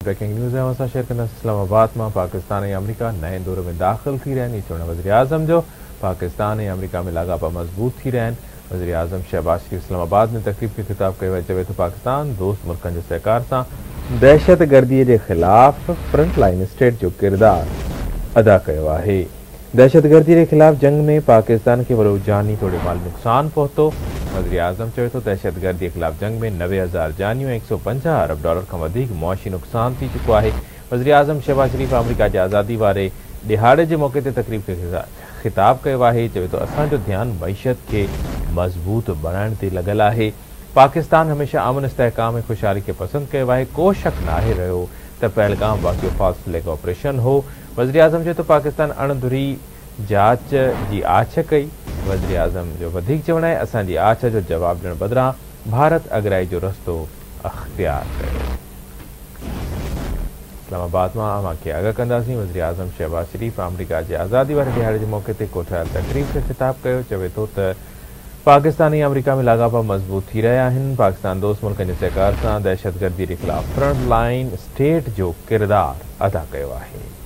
Breaking news है share कंदा इस्लामाबाद में पाकिस्तान ऐं अमरीका नए दौर में दाख़िल थी रहा आहिनि। चूंड वज़ीर आज़म जो पाकिस्तान ऐं अमरीका में लाॻापा मज़बूत थी रहा आहिनि। वज़ीर आज़म शहबाज शरीफ इस्लामाबाद में तक़रीब खे ख़िताब कयो ऐं चवे थो पाकिस्तान दोस्त मुल्कनि जे सहकार सां दहशतगर्दीअ जे ख़िलाफ़ फ्रंट लाइन स्टेट जो किरदारु अदा कयो आहे। दहशतगर्दी के खिलाफ जंग में पाकिस्तान के वड़ो जानी तोड़े माल नुकसान पहुतो। वज़ीर आज़म चवे थो दहशतगर्दी के खिलाफ जंग में 90,000 जानियों $150 अरब खां वधीक मुआशी नुकसान थी चुको है। वज़ीर आज़म शहबाज शरीफ अमरीका के आज़ादी वारे दिहाड़े के मौके ते तकरीब के खिताब किया है। चवे तो असो ध्यान मईशत के मजबूत बनाने ते लगल है। पाकिस्तान हमेशा अमन इस्तेहकाम ऐं खुशहाली के पसंद किया है। को शक नाहे रहियो त पहलगाम वाक़ियो फास्ट फ्लैग ऑपरेशन हो। वज़ीर आज़म चवे तो पाकिस्तान अणधुरी जांच की आछ कई। वज़ीर आज़म जो वधीक चवण है असांजी आछ जो जवाब ॾियण बदिरां भारत अगराई जो रस्तो अख्तियार कयो। इस्लामाबाद में अवां खे आगाह कंदासीं। वज़ीर आज़म शहबाज शरीफ अमरीका के आज़ादी वारे दिहाड़े के मौके ते कोठायल तकरीब से खिताब किया। चवे तो पाकिस्तान ऐं अमरीका में लाॻापा मज़बूत थी रहा आहिनि। पाकिस्तान दोस्त मुल्कनि जे सहकार सां दहशतगर्दी के खिलाफ फ्रंट लाइन स्टेट जो किरदारु अदा कयो आहे।